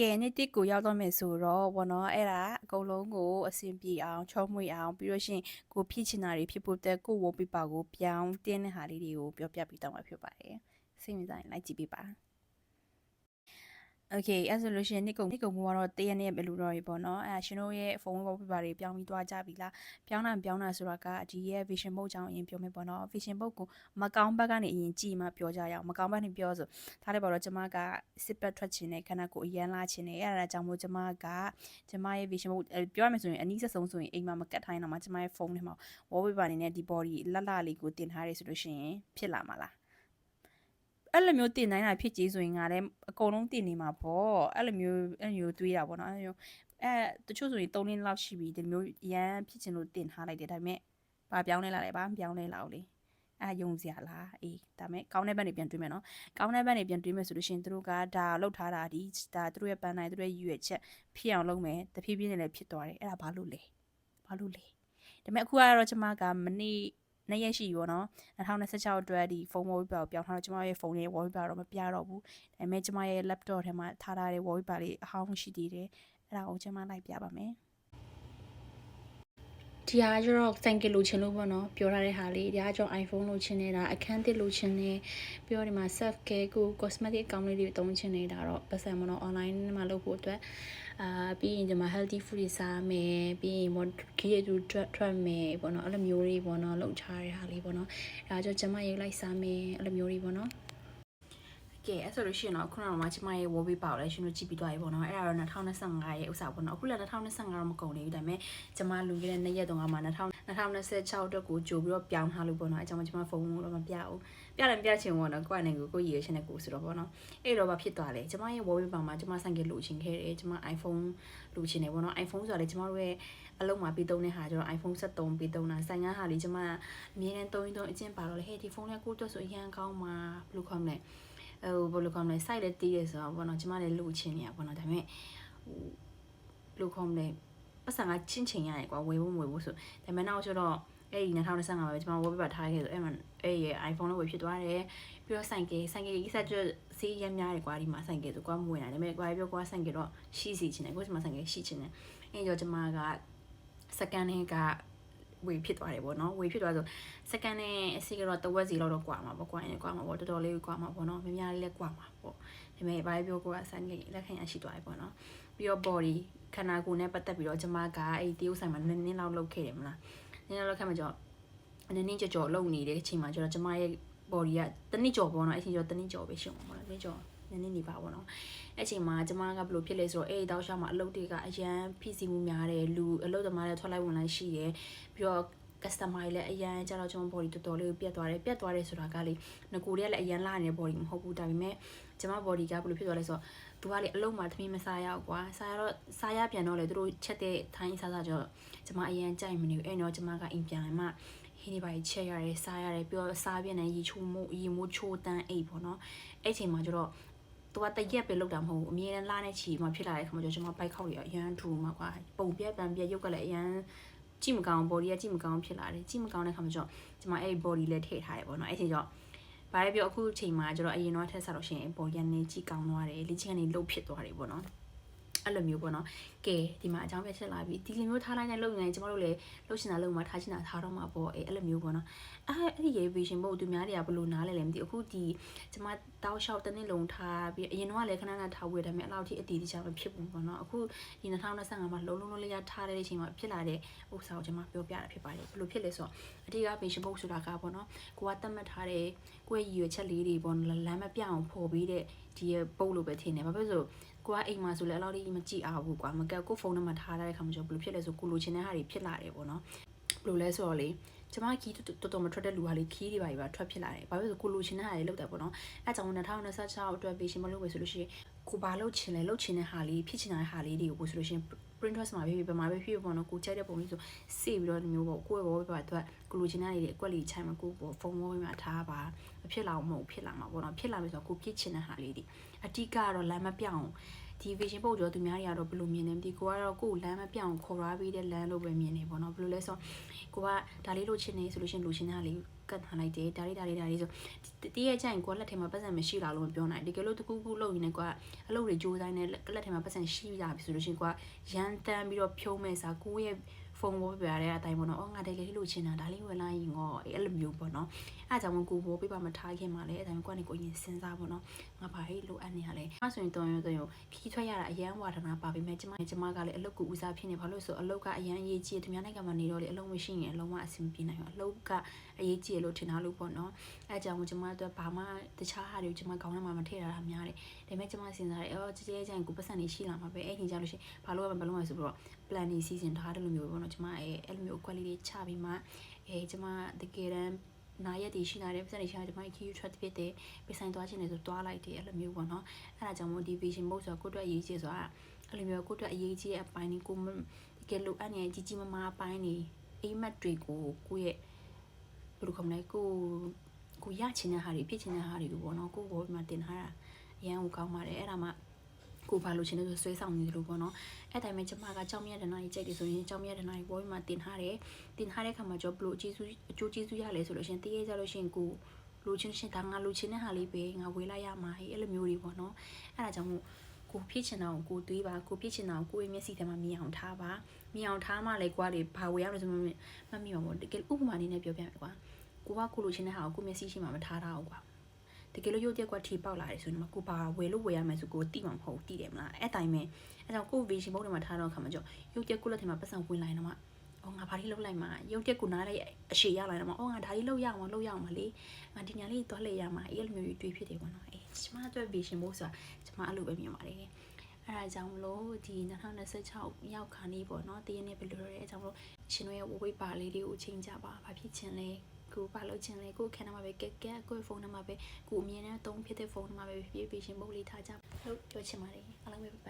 ကဲနေ့တစ်ကိုရောက်တော့မယ်ဆိုတော့ဘောနော်အဲ့ဒါအကုန်လုံးကိုအဆင်ပြေအောင်ချောမွေ့အောင်ပြီးလို့ရှိရင်ကိုဖြစ်ချင်တာတွေဖြစ်ဖို့တက်ကိုဝေါ်ပြပါကိုပြောင်းတင်းတဲ့ဟာလေးတွေကိုပြောပြပြီးတော့မှာဖြစ်ပါတယ်စိတ်ဝင်စားရင်လိုက်ကြည့်ပေးပါโอเคအဲ့ဆိုလို့ရှိရင်နေ့ကုန်ဘုံကတော့တရက်နေ့ပဲလူတော့ရေပေါ့နော်အဲ့ရှင်တို့ရဲ့ဖုန်းဝေါ်ပြပါတွေပြောင်းပြီးသွားကြပြီလားပြောင်းတာဆိုတာကဒီရဲ့ vision mode ကြောင့်အရင်ပြောမယ်ပေါ့နော် vision mode ကိုမကောင်းဘက်ကနေအရင်ကြည့်မှပြောကြရအောင်မကောင်းဘက်နေပြောဆိုထားတယ်ပေါ့တော့ကျမကစစ်ပတ်ထွက်ချင်တဲ့ခန္ဓာကိုယ်အရန်လာချင်တယ်အဲ့ဒါကြောင့်မို့ကျမရဲ့ vision mode ပြောရမယ်ဆိုရင်အနည်းဆက်ဆုံးဆိုရင်အိမ်မှာမကတ်ထိုင်းတော့မှကျမရဲ့ဖုန်းထဲမှာ wallpaper အနေနဲ့ဒီ body လှလေးကိုတင်ထားရဆိုလို့ရှိရင်ဖြစ်လာမှာလားအဲ့လိုမျိုးတင်နိုင်တာဖြစ်ကြီးဆိုရင်ငါလည်းအကုန်လုံးတင်နေမှာပေါ့အဲ့လိုမျိုးတွေးတာပေါ့နော်အဲ့လိုမျိုးတချို့ဆိုရင်3လလောက်ရှိပြီဒီမျိုးရန်ဖြစ်ချင်လို့တင်ထားလိုက်တယ်ဒါပေမဲ့ဘာပြောင်းလဲလာလဲဘာပြောင်းလဲလာဘူးလေယုံစရာလားအေးဒါမဲ့ကောင်းတဲ့ဘက်နေပြန်တွေးမယ်နော်ကောင်းတဲ့ဘက်နေပြန်တွေးမယ်ဆိုလို့ရှိရင်သူတို့ကဒါလောက်ထားတာဒီဒါသူတို့ရဲ့ပန်းနိုင်သူတို့ရဲ့ရွယ်ချက်ဖြစ်အောင်လုပ်မယ်တဖြည်းဖြည်းနဲ့လည်းဖြစ်သွားတယ်အဲ့ဒါဘာလို့လဲဒါပေမဲ့အခုကတော့ကျမကမနေ့နေ့ရက်ရှိပြီပေါ့နော်2026အတွက်ဒီဖုန်း wallpaper ကိုပြောင်းထားတော့ကျမရဲ့ဖုန်းရဲ့ wallpaper တော့မပြတော့ဘူးဒါပေမဲ့ကျမရဲ့ laptop ထဲမှာထားထားတဲ့ wallpaper လေးအဟောင်းရှိသေးတယ်အဲ့ဒါကိုကျမလိုက်ပြပါမယ်ဒီဟာကျတော့စံကလိုချင်လို့ပေါ့နော်ပြောထားတဲ့ဟာလေးဒီဟာကျတော့ iPhone လိုချင်နေတာအခန်းသစ်လိုချင်နေပြီးတော့ဒီမှာ self care ကို cosmetic အကောင့်လေးတွေတုံးချင်နေတာတော့ပတ်စံမနော် online မှာလုပ်ဖို့အတွက်ပြီးရင်ဒီမှာ healthy food တွေစားမယ်ပြီးရင်ခရီးတူထွက်မယ်ပေါ့နော်အဲ့လိုမျိုးတွေပေါ့နော်လုပ်ထားတဲ့ဟာလေးပေါ့နော်ဒါကြောင့်ကျမရေးလိုက်စားမယ်အဲ့လိုမျိုးတွေပေါ့နော်ကဲအဲ့ဆိုလို့ရှိရင်တော့ခုနကမှကျမရဲ့ wallpaper ကိုလည်းရှင်တို့ကြည့်ပြီးသွားပြီပေါ့နော်အဲ့ဒါတော့2025ရဲ့ဥစ္စာပေါ့နော်အခုလည်း2025တော့မကုန်သေးဘူးဒါပေမဲ့ကျမလူခဲ့တဲ့နေ့ရက်တုန်းကမှ2026အတွက်ကိုကြိုပြီးတော့ပြောင်းထားလို့ပေါ့နော်အဲကြောင့်ကျမဖုန်းတော့မပြဘူးပြတယ်မပြချင်ဘူးပေါ့နော်ကိုယ့်အနေကိုရည်ရရှင်တဲ့ကိုဆိုတော့ပေါ့နော်အဲ့တော့ဘာဖြစ်သွားလဲကျမရဲ့ wallpaper မှာကျမဆိုင်ကလိုချင်ခဲ့တယ်ကျမ iPhone လိုချင်တယ်ပေါ့နော် iPhone ဆိုတာလေကျမတို့ရဲ့အလုံးမှာပြီးသုံးတဲ့ဟာကျတော့ iPhone 73ပြီးသုံးတာဆိုင်ငါဟာလေးကျမအမြဲတမ်းသုံးအကျင့်ပါတော့လေဟဲ့ဒီဖုန်းလေးကိုတွတ်ဆိုအရန်ကောင်းမှာဘယ်လိုခေါ်မလဲဘယ်လိုခေါ်မလဲ site လည်းတီးရဆိုတော့ဘောနော်ကျမလည်းလိုချင်နေရဘောနော်ဒါပေမဲ့ဘယ်လိုခေါ်မလဲပတ်စံကချင်းချင်းရတယ်ကွာဝယ်ဖို့ဆိုဒါပေမဲ့နောက်ကျတော့အဲ့ဒီ2025မှာပဲကျမ wallpaper ထားခဲ့ဆိုအဲ့မှာအဲ့ရဲ့ iPhone လို့ဝယ်ဖြစ်သွားတယ်ပြီးတော့ဆိုင်ကယ်ကြီးဆက်ကျဈေးရမ်းများတယ်ကွာဒီမှာဆိုင်ကယ်ဆိုကွာမဝင်နိုင်ဒါပေမဲ့ကွာပြောကွာဆိုင်ကယ်တော့ရှိစီချင်တယ်ကိုကျမဆိုင်ကယ်ရှိချင်တယ်အဲ့ကြောင့်ကျမက second hand ကဝေဖြစ်သွားတယ်ပေါ့နော်ဝေဖြစ်သွားဆို second နဲ့အစီကတော့တဝက်စီလောက်တော့ကွာမှာပေါ့ကွာရင်ကွာမှာပေါ့တော်တော်လေးကွာမှာပေါ့နော်များများလေးလည်းကွာမှာပေါ့ဒါပေမဲ့ဘာပြောကိုကဆိုင်လေးလက်ခံရရှိသွားပြီပေါ့နော်ပြီးတော့ body ခန္ဓာကိုယ်နဲ့ပတ်သက်ပြီးတော့ကျမကအဲ့ဒီတရုပ်ဆိုင်မှာနည်းနည်းလောက်လုပ်ခဲ့တယ်မလားနည်းနည်းလောက်ခက်မှာကြောနည်းနည်းကြော်လုပ်နေတဲ့အချိန်မှာကျတော့ကျမရဲ့ body ကတနည်းကြော်ပေါ့နော်အဲ့ချိန်ကျတော့တနည်းကြော်ပဲရှုံမှာပေါ့နော်တနည်းကြော်နည်းနည်းနေပါပေါ့နော်အဲ့ချိန်မှာကျမကဘယ်လိုဖြစ်လဲဆိုတော့အဲ့တောက်ရှောက်မှာအလုပ်တွေကအရန်ဖိစီမှုများတယ်လူအလုပ်သမားတွေထွက်လိုက်ဝင်လိုက်ရှိတယ်ပြီးတော့ customer တွေလည်းအရန်ကြတော့ကျွန်တော် body တော်တော်လေးပြတ်သွားတယ်ဆိုတာကလေငကိုတွေကလည်းအရန်လာနေတဲ့ body မဟုတ်ဘူးဒါပေမဲ့ကျွန်မ body ကဘယ်လိုဖြစ်သွားလဲဆိုတော့သူကလေအလုံးမှာသမီးမစားရအောင်ကွာစားရပြန်တော့လေသူတို့ချက်တဲ့ထိုင်းစားကြောကျွန်မအရန်ကြိုက်မနေဘူးအဲ့တော့ကျွန်မကအိမ်ပြန်လာမှဟင်းတွေပါချက်ရတယ်စားရတယ်ပြီးတော့စားပြန်တယ်ရေမိုးချိုးတန်းအိတ်ပေါ့နော်အဲ့ချိန်မှာကျတော့သူကတရက်ပဲလောက်တာမဟုတ်ဘူးအမြဲတမ်းလာနေချီမှဖြစ်လာတဲ့ခါမှာကျွန်မဘိုက်ခောက်တွေအရန်ထူမှာကွာပုံပြက်ပန်ပြက်ရုပ်ကလည်းအရန်ကြည့်မကောင်း body ကကြည့်မကောင်းဖြစ်လာတယ်ကြည့်မကောင်းတဲ့ခါမှာကျတော့ကျွန်မအဲ့ body လည်းထည့်ထားတယ်ပေါ့နော်အဲ့ချိန်ကျတော့ဘာလဲပြောအခုချိန်မှာကျတော့အရင်တော့ထက်ဆက်လို့ရှိရင် body ကနေကြည့်ကောင်းသွားတယ်လေ့ကျင့်ကနေလှုပ်ဖြစ်သွားတယ်ပေါ့နော်အဲ့လိုမျိုးပေါ့နော်ကဲဒီမှာအကြောင်းပဲချက်လာပြီဒီလိုမျိုးထားလိုက်တဲ့လုပ်နေကျမတို့လည်းလှုပ်ရှင်တာလုပ်မှာထားချင်တာထားတော့မှာပေါ့အဲ့လိုမျိုးပေါ့နော်အဲ့ဒီရေ vision ဘုတ်သူများတွေကဘယ်လိုနားလဲလဲမသိအခုဒီကျမတောက်လျှောက်တစ်နှစ်လုံးထားပြီးအရင်တော့လည်းခဏခဏထားဝေးတယ်ဒါပေမဲ့အဲ့လောက်ထိအတီးတီးချမဖြစ်ဘူးပေါ့နော်အခုဒီ2025မှာလုံးလေးရထားတဲ့အချိန်မှာဖြစ်လာတဲ့ဥစ္စာကိုကျမပြောပြတာဖြစ်ပါတယ်ဘယ်လိုဖြစ်လဲဆိုတော့အတိက vision ဘုတ်ဆိုတာကပေါ့နော်ကိုကတတ်မှတ်ထားတဲ့ကိုယ့်ရဲ့ရည်ရွယ်ချက်လေးတွေပေါ့လမ်းမပြအောင်ဖော်ပြီးတဲ့ဒီဘုတ်လို့ပဲထင်တယ်ဘာဖြစ်လို့ကိုကအိမ်မှာဆိုလဲအဲ့လောက်ကြီးမကြည့်အောင်ဘူးကွာမကက်ကိုဖုန်းထဲမှာထားတဲ့ခါမှာကျဘယ်လိုဖြစ်လဲဆိုကိုလိုချင်တဲ့ဟာတွေဖြစ်လာတယ်ပေါ့နော်ဘယ်လိုလဲဆိုတော့လေကျမခီးတော်တော်မထွက်တဲ့လူဟာလေခီးတွေပါထွက်ဖြစ်လာတယ်ဘာဖြစ်လို့ကိုလိုချင်တဲ့ဟာတွေလောက်တယ်ပေါ့နော်အဲကြောင့်2026အတွက် vision မလုပ်ပဲဆိုလို့ရှိရင်ကိုဘာလုပ်ချင်လဲလုပ်ချင်တဲ့ဟာလေးဖြစ်ချင်တဲ့ဟာလေးတွေကိုဆိုလို့ရှိရင် Pinterest မှာပဲမှာပဲဖြစ်ပေါ့နော်ကိုကြိုက်တဲ့ပုံလေးဆိုစေပြီးတော့ဒီမျိုးပေါ့ကိုယ့်ဘောပဲအတွက်ကိုလိုချင်တဲ့တွေအကွက်လေးချိုင်မှာကိုပေါ့ဖုန်းဘောမှာထားပါမဖြစ်လာအောင်မဟုတ်ဖြစ်လာမှာပေါ့နော်ဖြစ်လာပြီဆိုတော့ကိုဖြစ်ချင်တဲ့ဟာလေးတွေအတိကတော့လမ်းမပြောင်းဒီ vision ပုတ်ကြောသူများတွေကတော့ဘယ်လိုမြင်နေမသိကိုကတော့ကိုယ်လမ်းမပြောင်းခေါ်ရပြီးတဲ့လမ်းလို့ပဲမြင်နေပေါ့နော်ဘယ်လိုလဲဆိုကိုကဒါလေးလိုချင်နေဆိုလို့ရှိရင်လိုချင်တဲ့ဟာလေး ကတ်ထားလိုက်တယ်ဒါလေးဆိုတည်းရဲ့ကြိုင်ကိုလက်ထဲမှာပတ်စံမရှိလာလို့မပြောနိုင်တကယ်လို့တကူကူလုပ်ရင်းနဲ့ကိုကအလုပ်တွေကြိုးစားနေလက်ထဲမှာပတ်စံရှိရပြီဆိုလို့ရှိရင်ကိုကရန်တန်းပြီးတော့ဖြုံးမဲ့စားကိုရဲ့ဖုန်းပေါ်ပြရတဲ့အတိုင်းပေါ့နော်ငါတယ်လေးလို့ချင်တာဒါလေးဝယ်လိုက်ရင်တော့အဲ့လိုမျိုးပေါ့နော်အဲ့ဒါကြောင့်ကိုပေါ်ပြပါမထားခင်မှာလေအဲ့ဒါမျိုးကိုကနေကိုရင်စဉ်းစားပေါ့နော်ငါဘာလေးလိုအပ်နေရလဲအဲ့ဆိုရင်တော်ရုံခီးထွက်ရတာအရန်ဝါဒနာပါပေမဲ့ကျမကလည်းအလုပ်ကိုဦးစားဖြစ်နေဘာလို့ဆိုအလုပ်ကအရန်အရေးကြီးတယ်သူများနိုင်ငံမှာနေတော့လေအလုပ်မရှိရင်အလုံးဝအဆင်မပြေနိုင်ဘူးအလုပ်ကအရေးကြီးလို့ထင်တာလို့ပေါ့နော်အဲ့ကြောင့်ကျမတို့ဘာမှတခြားဟာတွေကျမခေါင်းထဲမှာမထည့်ရတာများတယ်ဒါပေမဲ့ကျမစဉ်းစားတယ်ကြဲကြိုင်ကိုပတ်စံနေရှိလာမှာပဲအဲ့ချိန်ကြလို့ရှိရင်ဘာလို့မဆိုပြီးတော့ plan နေစီစဉ်ထားတယ်လို့မျိုးပေါ့နော်ကျမအဲ့လိုမျိုး quality ချပြီးမှကျမတကယ်တမ်းနာရက်တည်ရှိလာတယ်ပတ်စံနေရှိလာကျမ key track ဖြစ်တယ်ပြဆိုင်သွားခြင်းလေဆိုတွားလိုက်တယ်အဲ့လိုမျိုးပေါ့နော်အဲ့ဒါကြောင့် motivation mode ဆိုတော့ကိုယ့်အတွက်အရေးကြီးဆိုတာအဲ့လိုမျိုးကိုယ့်အတွက်အရေးကြီးတဲ့အပိုင်းကိုတကယ်လိုအပ်နေကြီးမမားအပိုင်းနေအိမ်မက်တွေကိုကိုယ့်ရဲ့ဘယ်လိုခေါ်မလဲကိုရချင်တဲ့ဟာတွေဖြစ်ချင်တဲ့ဟာတွေကိုပေါ့နော်ကိုယ့်ဘောမှာတင်ထားတာအရန်ကိုကောင်းပါတယ်အဲ့ဒါမှကိုဘာလို့ချင်လို့ဆွဲဆောင်နေတယ်လို့ပေါ့နော်အဲ့တိုင်းမှာကျမကကြောင်မြတ်ဒနာကြီးကြိုက်တယ်ဆိုရင်ကြောင်မြတ်ဒနာကြီးဘောမှာတင်ထားတဲ့ခါမှာကျော်ဘလို့အကျိုးကျေးဇူးရလဲဆိုလို့ရှင်တည်ရကြလို့ရှင်ကိုလိုချင်ရှင်ဒါငါလိုချင်တဲ့ဟာလေးပဲငါဝေးလိုက်ရမှာအဲ့လိုမျိုးတွေပေါ့နော်အဲ့ဒါကြောင့်မို့ကိုဖြစ်ချင်တာကိုတွေးပါကိုဖြစ်ချင်တာကိုကိုယ့်ရဲ့မျက်စိထဲမှာမြင်အောင်ထားပါမြင်အောင်ထားမှလည်းကွာတွေဘာဝေးရမလဲဆိုမှမမိပါဘူးတကယ်ဥပမာလေးနဲ့ပြောပြမယ်ကွာကိုလိုချင်တဲ့ဟာကိုမျက်စိရှိမှမထားတာကွာတကယ်လို့ရုပ်တရက်ကထီပေါက်လာတယ်ဆိုရင်ကိုဘာဝယ်လို့ဝယ်ရမယ်ဆိုကိုတိမှာမဟုတ်တိတယ်မလားအဲ့တိုင်းပဲအဲ့ကြောင့်ကို vision board ထဲမှာထားတော့ခါမှာကြောရုပ်တက်ကိုလက်ထဲမှာပတ်စံဝင်လိုက်တော့မှငါဘာလေးလုပ်လိုက်မှာရုပ်တက်ကိုနားလိုက်အရှိရလိုက်တော့မှငါဒါလေးလုပ်ရအောင်မလေးငါဒီညာလေးသွားလေရမှာအဲ့လိုမျိုးတွေးဖြစ်တယ်ပေါ့နော်ကျမအတွက် vision board ဆိုတာကျမအဲ့လိုပဲမြင်ပါတယ်အဲ့ဒါကြောင့်မလို့ဒီ2026ရောက်ခါနေပေါ့နော်တရက်နေ့ဘယ်လိုလဲအဲ့ကြောင့်မလို့ရှင်တို့ရဲ့ဝိပါလေးတွေကိုချိန်ကြပါဘာဖြစ်ချင်လဲကိုဘာလို့ချင်လဲကိုခဏမှာပဲကက်ကိုဖုန်းနံပါတ်ပဲကိုအမြင်နဲ့သုံးဖြစ်တဲ့ဖုန်းနံပါတ်ပဲဖြစ်ဖြစ်ရှင်မုတ်လေးထားကြလို့ပြောချင်ပါတယ်အားလုံးပဲ